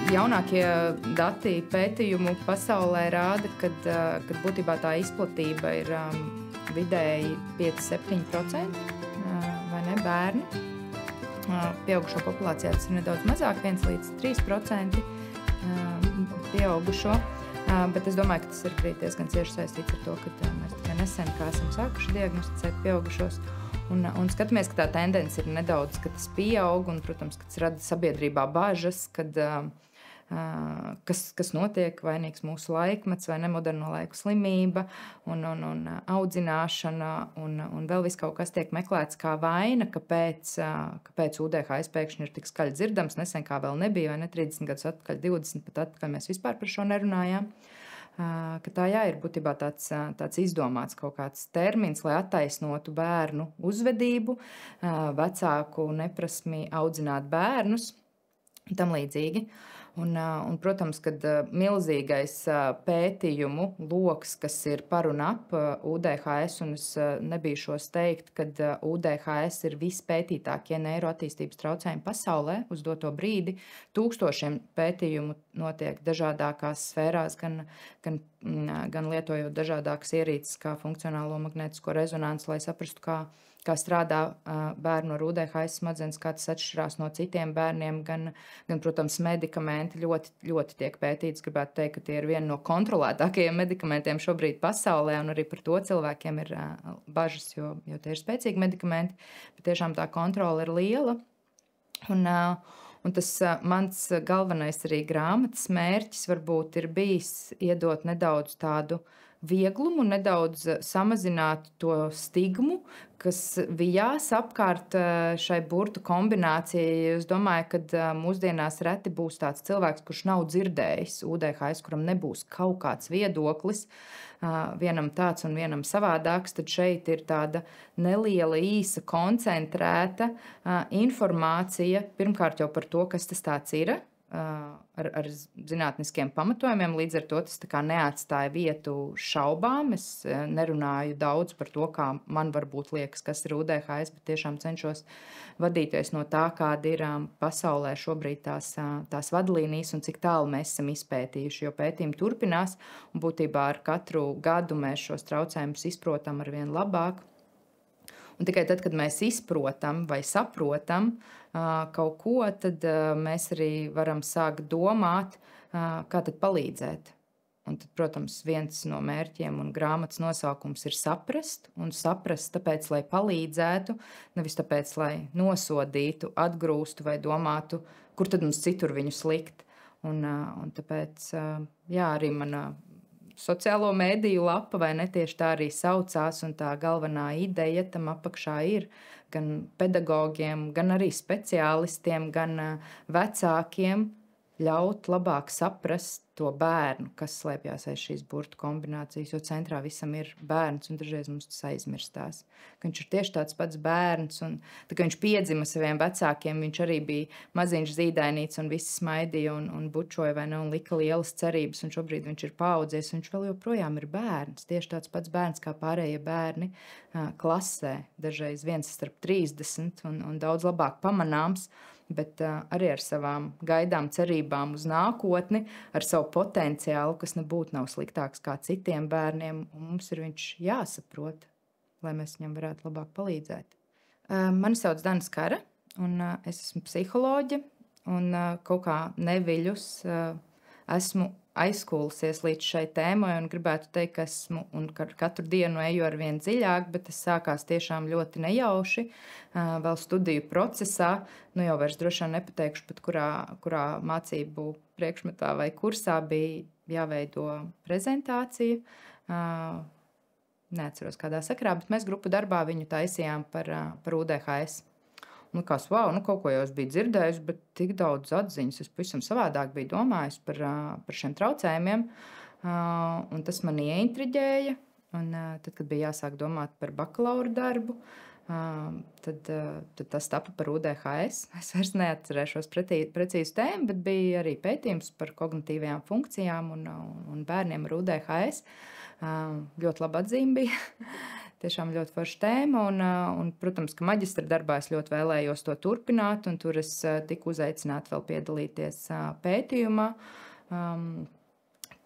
Jaunākie dati pētījumu pasaulē rāda, kad būtībā tā izplatība ir vidēji 5–7% vai ne, bērni. Pieaugušo populācijā tas ir nedaudz mazāk, 1–3% pieaugušo. Bet es domāju, ka tas ir arī diezgan cieši saistīts ar to, ka mēs tikai nesen kā esam sākuši diagnosticēt pieaugušos. Un skatāmies, ka tā tendence ir nedaudz, ka tas pieaug, un, protams, ka tas rada sabiedrībā bažas, kas notiek, vainīgs mūsu laikmets vai nemoderno laiku slimība un audzināšana un vēl viss kaut kas tiek meklēts kā vaina, kāpēc UDHS pēkšņi ir tik skaļi dzirdams, nesen kā vēl nebija, vai ne 30 gadus atpakaļ, 20 pat atpakaļ mēs vispār par šo nerunājām. Ka tā ir būtībā tāds izdomāts kaut kāds termins, lai attaisnotu bērnu uzvedību, vecāku neprasmi audzināt bērnus un tam līdzīgi. Un, protams, kad milzīgais pētījumu loks, kas ir par un ap UDHS, un es nebīšos teikt, ka UDHS ir vispētītākie neiroattīstības traucējumi pasaulē uz doto brīdi. Tūkstošiem pētījumu notiek dažādākās sfērās, gan lietojot dažādākas ierīces kā funkcionālo magnētisko rezonanci, lai saprastu, kā strādā bērnu ar UDHS smadzenes, kā tas atšķirās no citiem bērniem, gan protams, medikamenti ļoti tiek pētīts. Gribētu teikt, ka tie ir vieni no kontrolētākajiem medikamentiem šobrīd pasaulē, un arī par to cilvēkiem ir bažas, jo tie ir spēcīgi medikamenti, bet tiešām tā kontrole ir liela. Un tas mans galvenais arī grāmatas mērķis varbūt ir bijis iedot nedaudz tādu vieglumu, nedaudz samazināt to stigmu, kas vijās apkārt šai burtu kombinācijai. Es domāju, ka mūsdienās reti būs tāds cilvēks, kurš nav dzirdējis UDHS, kuram nebūs kaut kāds viedoklis, vienam tāds un vienam savādāks, tad šeit ir tāda neliela, īsa, koncentrēta informācija, pirmkārt jau par to, kas tas tāds ir, ar zinātniskiem pamatojumiem, līdz ar to tas tā kā neatstāja vietu šaubām. Es nerunāju daudz par to, kā man varbūt liekas, kas ir UDHS, bet tiešām cenšos vadīties no tā, kāda ir pasaulē šobrīd tās vadlīnijas un cik tālu mēs esam izpētījuši, jo pētījumi turpinās, un būtībā ar katru gadu mēs šos traucējumus izprotam arvien labāk. Un tikai tad, kad mēs izprotam vai saprotam kaut ko, tad mēs arī varam sākt domāt, kā tad palīdzēt. Un tad, protams, viens no mērķiem un grāmatas nosaukums ir saprast, un saprast tāpēc, lai palīdzētu, nevis tāpēc, lai nosodītu, atgrūstu vai domātu, kur tad mums citur viņu slikt. Un tāpēc, arī mana sociālo mēdīju lapa, vai ne, tieši tā arī saucās, un tā galvenā ideja tam apakšā ir gan pedagogiem, gan arī speciālistiem, gan vecākiem ļaut labāk saprast to bērnu, kas slēpjās aiz šīs burtu kombinācijas, jo centrā visam ir bērns, un dažreiz mums tas aizmirstās. Ka viņš ir tieši tāds pats bērns, un tā kā viņš piedzima saviem vecākiem, viņš arī bija maziņš zīdainīts, un visi smaidīja un bučoja, vai ne, un lika lielas cerības, un šobrīd viņš ir paaudzies, un viņš vēl joprojām ir bērns, tieši tāds pats bērns kā pārējie bērni klasē, dažreiz viens starp 30 un daudz labāk pamanāms, bet arī ar savām gaidām, cerībām uz nākotni, ar savu potenciālu, kas nebūtu nav sliktāks kā citiem bērniem, un mums ir viņš jāsaprot, lai mēs viņam varētu labāk palīdzēt. Mani sauc Dana Skara, un es esmu psiholoģe, un kaut kā neviļus esmu aizskūlusies līdz šai tēmai, un gribētu teikt, ka esmu un katru dienu eju ar vien dziļāk, bet tas sākās tiešām ļoti nejauši, vēl studiju procesā, jau vairs droši vien nepateikšu, bet kurā mācību priekšmetā vai kursā bija jāveido prezentācija. Neatceros kādā sakarā, bet mēs grupu darbā viņu taisījām par UDHS. Un likās, kaut ko jau es biju dzirdējusi, bet tik daudz atziņas. Es pavisam savādāk biju domājis par šiem traucējumiem, un tas man ieintriģēja. Un tad, kad bija jāsāk domāt par bakalaura darbu, tad tas tapa par UDHS. Es vairs neatcerēšos precīzu tēmu, bet bija arī pētījums par kognitīvajām funkcijām un bērniem ar UDHS. Ļoti laba atzīme bija. Tiešām ļoti forša tēma, un, protams, ka maģistra darbā es ļoti vēlējos to turpināt, un tur es tiku uzaicināta vēl piedalīties pētījumā,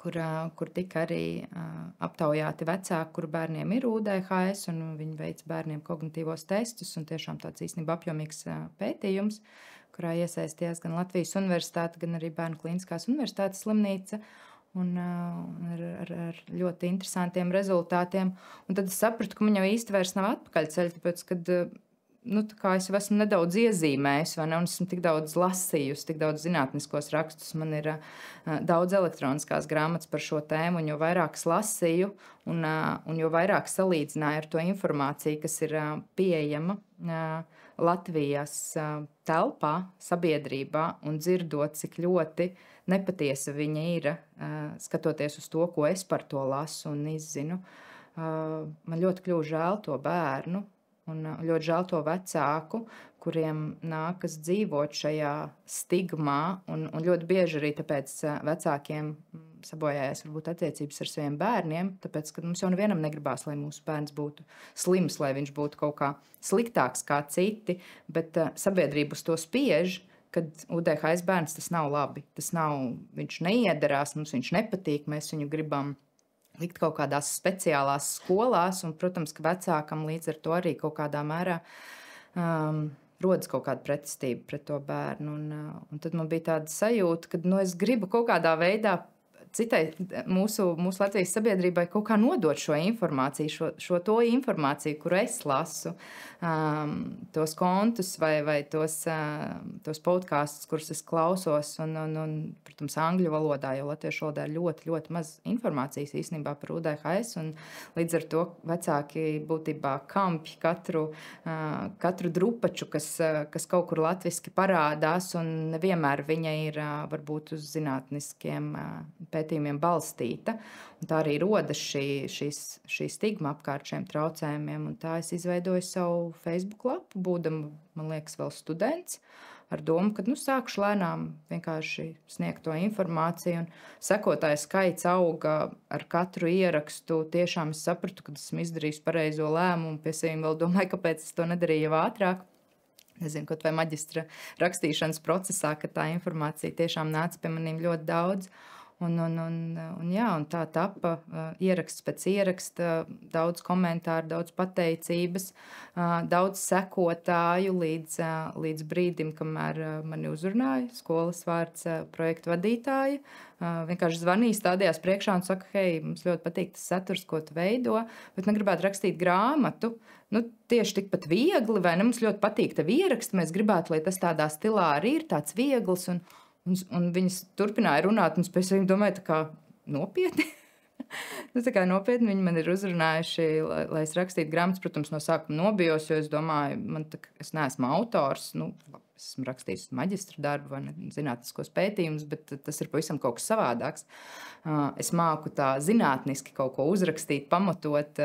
kur tika arī aptaujāti vecāki, kuru bērniem ir UDHS, un viņi veic bērniem kognitīvos testus, un tiešām tāds īstenībā apjomīgs pētījums, kurā iesaistījās gan Latvijas universitāte, gan arī Bērnu klīniskās universitātes slimnīca, un ar ļoti interesantiem rezultātiem. Un tad es sapratu, ka man jau īsti vairs nav atpakaļceļa, tāpēc, kad tā kā es jau esmu nedaudz iezīmējusi, vai ne, un esmu tik daudz lasījusi, tik daudz zinātniskos rakstus, man ir daudz elektroniskās grāmatas par šo tēmu, un jo vairāk es lasīju, un jo vairāk salīdzināju ar to informāciju, kas ir pieejama Latvijas telpā, sabiedrībā, un dzirdot, cik ļoti nepatiesa viņa ir, skatoties uz to, ko es par to lasu un izzinu. Man ļoti kļuva žēl to bērnu, un ļoti žēl to vecāku, kuriem nākas dzīvot šajā stigmā, un ļoti bieži arī tāpēc vecākiem sabojājās varbūt attiecības ar saviem bērniem, tāpēc, ka mums jau nevienam negribās, lai mūsu bērns būtu slims, lai viņš būtu kaut kā sliktāks kā citi, bet sabiedrība uz to spiež, kad UDHS bērns tas nav labi, viņš neiederās, mums viņš nepatīk, mēs viņu gribam likt kaut kādās speciālās skolās, un, protams, ka vecākam līdz ar to arī kaut kādā mērā rodas kaut kāda pretestība pret to bērnu. Un tad man bija tāda sajūta, ka es gribu kaut kādā veidā citai mūsu Latvijas sabiedrībai kaut kā nodot šo informāciju, to informāciju, kuru es lasu, tos kontus vai tos podkastus, kurus es klausos, un, protams, angļu valodā, jo latviešu valodā ir ļoti, ļoti maz informācijas īstenībā par UDHS, un līdz ar to vecāki būtībā kampj katru drupaču, kas kaut kur latviski parādās, un nevienmēr viņa ir varbūt uz zinātniskiem pētījumiem balstīta. Un tā arī rodas šī stigma apkārt šiem traucējumiem. Un tā es izveidoju savu Facebook lapu, būdama, man liekas, vēl students, ar domu, ka sākšu lēnām vienkārši sniegt to informāciju. Un sekotāju skaits auga ar katru ierakstu. Tiešām es sapratu, ka esmu izdarījis pareizo lēmumu. Pie sevis vēl domāju, kāpēc es to nedarīju jau ātrāk. Nezinu, kaut vai maģistra rakstīšanas procesā, ka tā informācija tiešām nāca pie maniem ļoti daudz. Un tā tapa ieraksts pēc ieraksta, daudz komentāru, daudz pateicības, daudz sekotāju līdz brīdim, kamēr mani uzrunāja skolas vārds projektu vadītāja. Vienkārši zvanīja, stādījās priekšā un saka, hei, mums ļoti patīk tas saturs, ko tu veido, bet negribētu rakstīt grāmatu. Tieši tikpat viegli, vai ne? Mums ļoti patīk tev ieraksti, mēs gribētu, lai tas tādā stilā arī ir tāds viegls, un viņas turpināja runāt, un es pēc viņiem domāju, tā kā nopietni. Tā kā nopietni viņi man ir uzrunājuši, lai es rakstītu grāmatas. Protams, no sākuma nobijos, jo es domāju, es neesmu autors, es esmu rakstījis maģistra darbu vai zinātniskos pētījumus, bet tas ir pavisam kaut kas savādāks. Es māku tā zinātniski kaut ko uzrakstīt, pamatot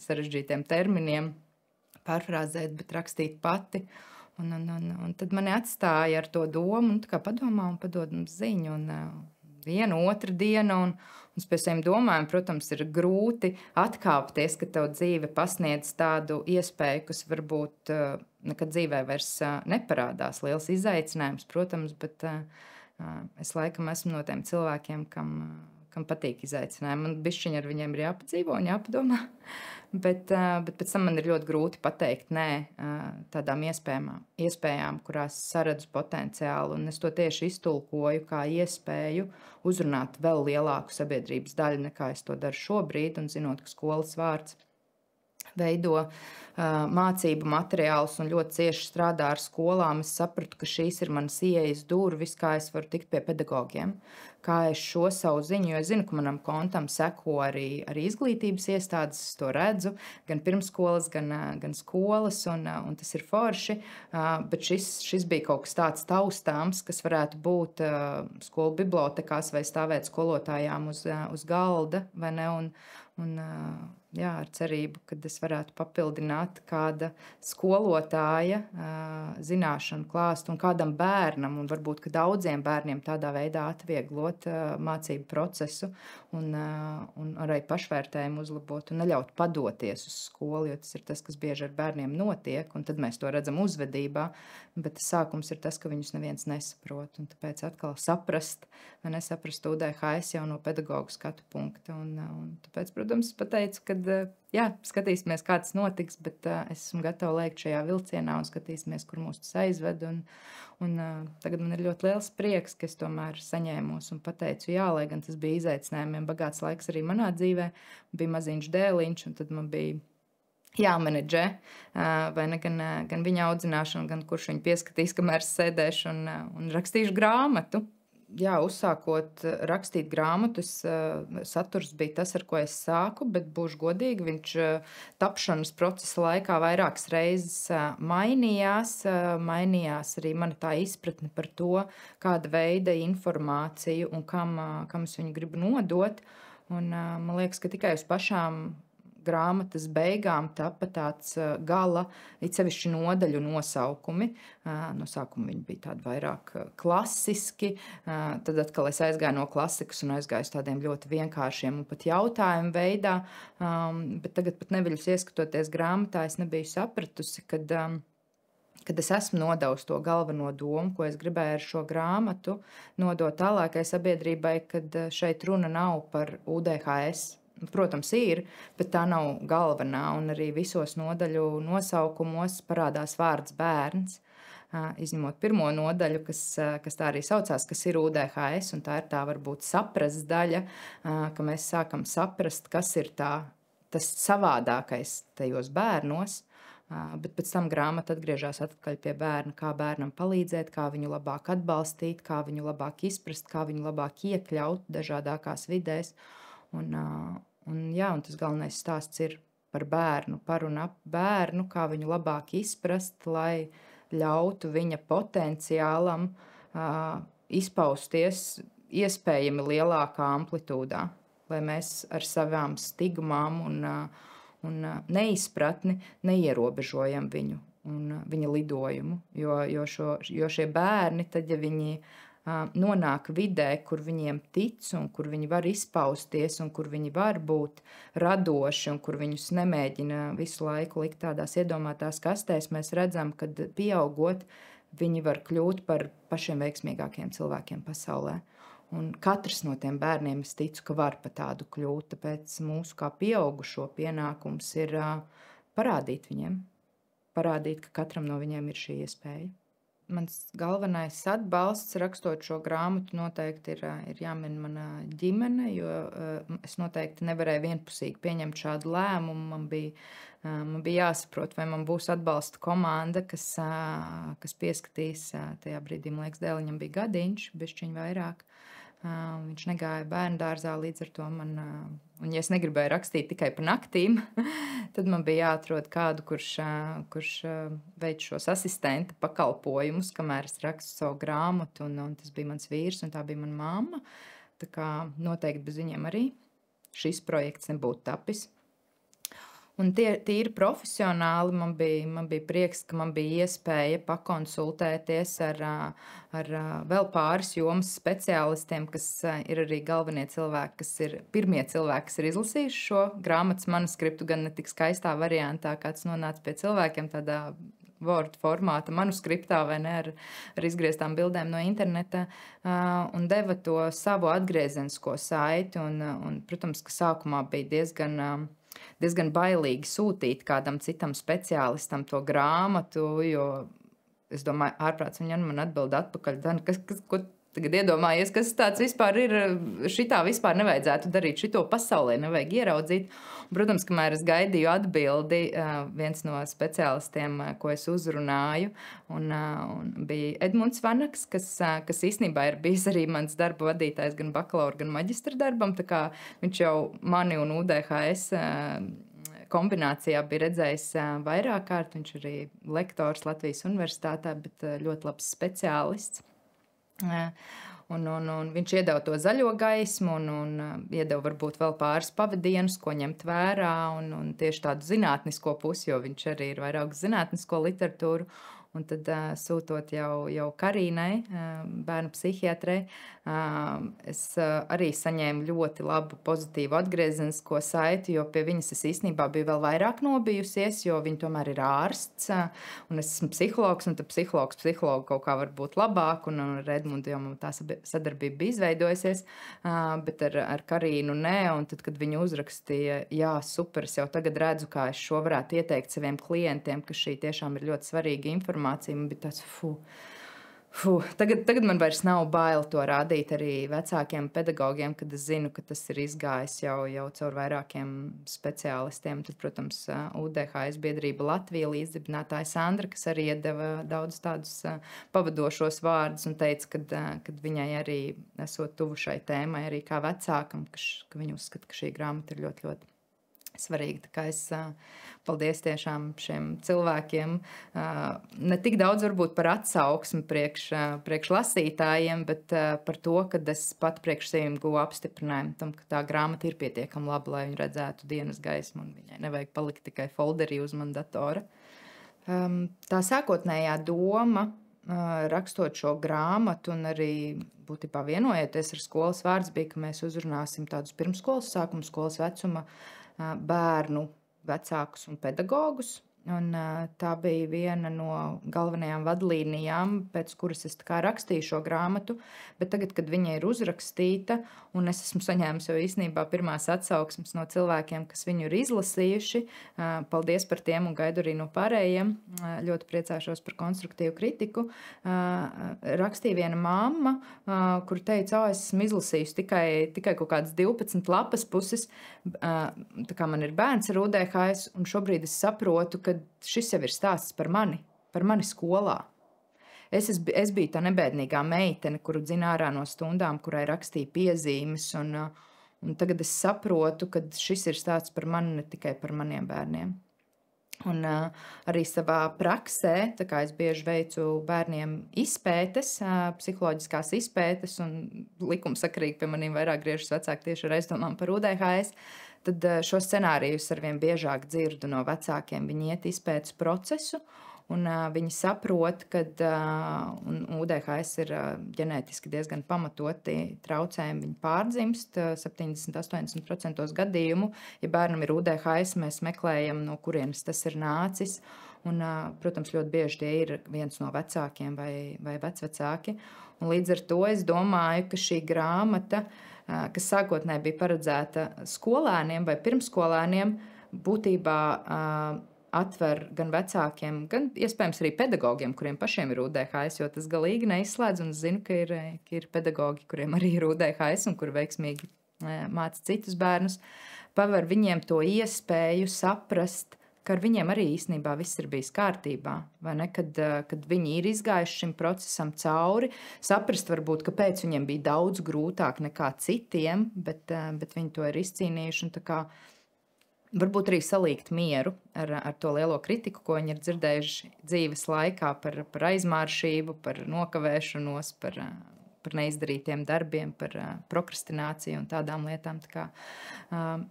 sarežģītiem terminiem, pārfrāzēt, bet rakstīt pati. Un tad mani atstāja ar to domu, tā kā padomā un padod mums ziņu. Viena, otra diena, un es pēc saviem domājumiem, protams, ir grūti atkāpties, ka tev dzīve pasniedz tādu iespēju, kas varbūt nekad dzīvē vairs neparādās. Liels izaicinājums, protams, bet es laikam esmu no tiem cilvēkiem, kam patīk izaicinājumi. Man bišķiņi ar viņiem ir jāpadzīvo un jāpadomā. Bet pēc tam man ir ļoti grūti pateikt nē tādām iespējām, kurās saredzu potenciālu. Un es to tieši iztulkoju kā iespēju uzrunāt vēl lielāku sabiedrības daļu, nekā es to daru šobrīd. Un zinot, ka skolas vārds veido mācību materiālus un ļoti cieši strādā ar skolām, es sapratu, ka šīs ir manas ieejas durvis, kā es varu tikt pie pedagogiem, kā es šo savu ziņu, jo es zinu, ka manam kontam seko arī izglītības iestādes, es to redzu, gan pirmsskolas, gan skolas, un tas ir forši, bet šis bija kaut kas tāds taustāms, kas varētu būt skolu bibliotekās vai stāvēt skolotājām uz galda, vai ne, un jā, ar cerību, kad es varētu papildināt kāda skolotāja zināšanu klāstu un kādam bērnam, un varbūt, ka daudziem bērniem tādā veidā atvieglot mācību procesu un arī pašvērtējumu uzlabot un neļaut padoties uz skolu, jo tas ir tas, kas bieži ar bērniem notiek, un tad mēs to redzam uzvedībā, bet sākums ir tas, ka viņus neviens nesaprot, un tāpēc atkal saprast, vai nesaprast UDHS jau no pedagogu skatu punkta, un tāpēc, protams, pateicu, ka jā, skatīsimies, kā tas notiks, bet es esmu gatava lēkt šajā vilcienā un skatīsimies, kur mūs tas aizved. Un tagad man ir ļoti liels prieks, ka es tomēr saņēmos un pateicu jā, lai gan tas bija izaicinājumiem bagāts laiks arī manā dzīvē. Bija maziņš dēliņš, un tad man bija jāmenedžē, vai ne, gan viņa audzināšana, gan kurš viņu pieskatīs, kamēr es sēdēšu un rakstīšu grāmatu. Jā, uzsākot rakstīt grāmatas, saturs bija tas, ar ko es sāku, bet būšu godīga, viņš tapšanas procesa laikā vairākas reizes mainījās. Mainījās arī mana tā izpratne par to, kāda veida informāciju un kam es viņu gribu nodot. Un man liekas, ka tikai uz pašām grāmatas beigām tapa tāds gala, it sevišķi nodaļu nosaukumi. No sākuma viņi bija tādi vairāk klasiski, tad atkal es aizgāju no klasikas un aizgāju uz tādiem ļoti vienkāršiem un pat jautājumu veidā, bet tagad pat neviļus ieskatoties grāmatā, es nebiju sapratusi, kad es esmu nodevusi to galveno domu, ko es gribēju ar šo grāmatu nodot tālākai sabiedrībai, kad šeit runa nav par UDHS. Protams, ir, bet tā nav galvenā, un arī visos nodaļu nosaukumos parādās vārds bērns, izņemot pirmo nodaļu, kas tā arī saucās, kas ir UDHS, un tā ir tā varbūt saprast daļa, ka mēs sākam saprast, kas ir tas savādākais tajos bērnos, bet pēc tam grāmata atgriežas atpakaļ pie bērna, kā bērnam palīdzēt, kā viņu labāk atbalstīt, kā viņu labāk izprast, kā viņu labāk iekļaut dažādākās vidēs. Un tas galvenais stāsts ir par bērnu, par un ap bērnu, kā viņu labāk izprast, lai ļautu viņa potenciālam izpausties iespējami lielākā amplitūdā, lai mēs ar savām stigmām un neizpratni neierobežojam viņu un viņa lidojumu, jo šie bērni, tad, ja viņi nonāk vidē, kur viņiem tic un kur viņi var izpausties un kur viņi var būt radoši un kur viņus nemēģina visu laiku likt tādās iedomātās kastēs, mēs redzam, ka pieaugot, viņi var kļūt par pašiem veiksmīgākiem cilvēkiem pasaulē. Un katrs no tiem bērniem, es ticu, ka var pa tādu kļūt, tāpēc mūsu kā pieaugušo pienākums ir parādīt viņiem, parādīt, ka katram no viņiem ir šī iespēja. Mans galvenais atbalsts rakstot šo grāmatu noteikti ir jāmin mana ģimene, jo es noteikti nevarēju vienpusīgi pieņemt šādu lēmumu. Man bija jāsaprot, vai man būs atbalsta komanda, kas pieskatīs tajā brīdī, man liekas, dēliņam bija gadiņš, bišķiņ vairāk. Viņš negāja bērndārzā, līdz ar to man, un ja es negribēju rakstīt tikai pa naktīm, tad man bija jāatrod kādu, kurš veic šos asistenta pakalpojumus, kamēr es rakstu savu grāmatu, un tas bija mans vīrs, un tā bija mana mamma. Tā kā noteikti bez viņiem arī šis projekts nebūtu tapis. Un tīri profesionāli man bija prieks, ka man bija iespēja pakonsultēties ar vēl pāris jomas speciālistiem, kas ir arī galvenie cilvēki, kas ir pirmie cilvēki, kas ir izlasījuši šo grāmatas manuskriptu, gan ne tik skaistā variantā, kāds nonāca pie cilvēkiem tādā Word formāta manuskriptā vai ne, ar izgrieztām bildēm no interneta, un deva to savu atgriezenisko saiti, un protams, ka sākumā bija diezgan bailīgi sūtīt kādam citam speciālistam to grāmatu, jo es domāju, ārprāts viņam man atbild atpakaļ, ko tagad iedomājies, kas tāds vispār ir, šitā vispār nevajadzētu darīt, šito pasaulē nevajag ieraudzīt. Protams, kamēr es gaidīju atbildi, viens no speciālistiem, ko es uzrunāju, un bija Edmunds Vanaks, kas īstenībā ir bijis arī mans darba vadītājs gan bakalaura, gan maģistra darbam, tā kā viņš jau mani un UDHS kombinācijā bija redzējis vairāk kārt, viņš arī lektors Latvijas universitātē, bet ļoti labs speciālists. un viņš iedeva to zaļo gaismu un iedeva varbūt vēl pāris pavadienus, ko ņemt vērā, un tieši tādu zinātnisko pusi, jo viņš arī ir vairāk zinātnisko literatūru. Un tad sūtot jau Karīnai, bērnu psihiatrei, es arī saņēmu ļoti labu pozitīvu atgriezenisko saiti, jo pie viņas es īstenībā biju vēl vairāk nobijusies, jo viņa tomēr ir ārsts, un es esmu psihologs, un tad psihologu kaut kā var būt labāk, un ar Edmundu jau man tā sadarbība bija izveidojusies, bet ar Karīnu nē, un tad, kad viņa uzrakstīja, jā, super, es jau tagad redzu, kā es šo varētu ieteikt saviem klientiem, ka šī tiešām ir ļoti svarīga informācija, man bija tāds, tagad man vairs nav bail to rādīt arī vecākiem pedagogiem, kad es zinu, ka tas ir izgājis jau caur vairākiem speciālistiem. Tad, protams, UDHS biedrība Latvija līdzdibinātāja Sandra, kas arī iedeva daudz tādus pavadošos vārdus un teica, kad viņai arī esot tuvu šai tēmai, arī kā vecākam, ka viņa uzskata, ka šī grāmata ir ļoti, ļoti svarīgi. Tā kā es paldies tiešām šiem cilvēkiem. Ne tik daudz varbūt par atsauksmi priekš lasītājiem, bet par to, ka es pat priekš sevim guvu apstiprinājumu tam, ka tā grāmata ir pietiekami laba, lai viņi redzētu dienas gaismu un viņai nevajag palikt tikai folderī uz man datora. Tā sākotnējā doma, rakstot šo grāmatu un arī būtībā vienojoties ar skolas vārds, bija, ka mēs uzrunāsim tādus pirmskolas sākuma skolas vecuma bērnu, vecākus un pedagogus. Un tā bija viena no galvenajām vadlīnijām, pēc kuras es tā kā rakstīju šo grāmatu, bet tagad, kad viņa ir uzrakstīta, un es esmu saņēmusi jau īstenībā pirmās atsauksmes no cilvēkiem, kas viņu ir izlasījuši, paldies par tiem un gaidu arī no pārējiem, ļoti priecāšos par konstruktīvu kritiku, rakstīja viena mamma, kur teica, es esmu izlasījusi tikai kaut kādas 12 lapas puses, tā kā man ir bērns ar UDHS, un šobrīd es saprotu, ka šis jau ir stāsts par mani skolā. Es biju tā nebēdnīgā meitene, kuru dzina ārā no stundām, kurai rakstīja piezīmes, un tagad es saprotu, ka šis ir stāsts par mani, ne tikai par maniem bērniem. Un arī savā praksē, tā kā es bieži veicu bērniem izpētes, psiholoģiskās izpētes, un likumsakarīgi pie maniem vairāk griežas vecāki tieši ar aizdomām par UDHS, tad šo scenārijus arvien biežāk dzirdu no vecākiem. Viņi iet izpētes procesu, un viņi saprot, ka UDHS ir ģenētiski diezgan pamatoti traucējumi. Viņi pārdzimst 70–80% gadījumu. Ja bērnam ir UDHS, mēs meklējam, no kurienes tas ir nācis. Un, protams, ļoti bieži tie ir viens no vecākiem vai vecvecāki. Un līdz ar to es domāju, ka šī grāmata, kas sākotnēji bija paredzēta skolēniem vai pirmskolēniem, būtībā atver gan vecākiem, gan iespējams arī pedagogiem, kuriem pašiem ir UDHS, jo tas galīgi neizslēdz, un es zinu, ka ir pedagogi, kuriem arī ir UDHS un kuri veiksmīgi māca citus bērnus, paver viņiem to iespēju saprast, ka ar viņiem arī īstenībā viss ir bijis kārtībā, vai ne? Kad viņi ir izgājuši šim procesam cauri, saprast varbūt, kāpēc viņiem bija daudz grūtāk nekā citiem, bet viņi to ir izcīnījuši, un tā kā varbūt arī salīgt mieru ar to lielo kritiku, ko viņi ir dzirdējuši dzīves laikā par aizmāršību, par nokavēšanos, par neizdarītiem darbiem, par prokrastināciju un tādām lietām. Tā kā,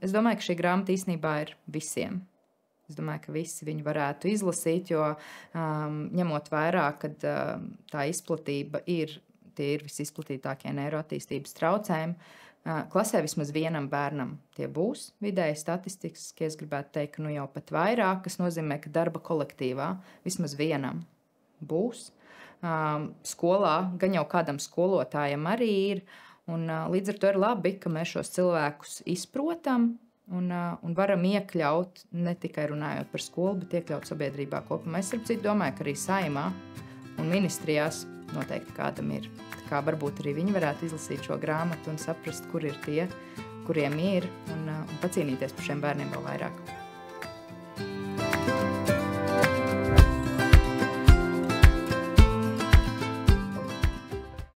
es domāju, ka šī grāmata īstenībā ir visiem. Es domāju, ka visi viņu varētu izlasīt, jo ņemot vērā, kad tā izplatība tie ir visizplatītākie neiroattīstības traucējumi, klasē vismaz vienam bērnam tie būs vidēji statistiski. Es gribētu teikt, ka jau pat vairāk, kas nozīmē, ka darba kolektīvā vismaz vienam būs. Skolā gan jau kādam skolotājam arī ir, un līdz ar to ir labi, ka mēs šos cilvēkus izprotam, un varam iekļaut, ne tikai runājot par skolu, bet iekļaut sabiedrībā kopumā. Es domāju, ka arī Saeimā un ministrijās noteikti kādam ir. Tā kā varbūt arī viņi varētu izlasīt šo grāmatu un saprast, kur ir tie, kuriem ir, un pacīnīties par šiem bērniem vēl vairāk.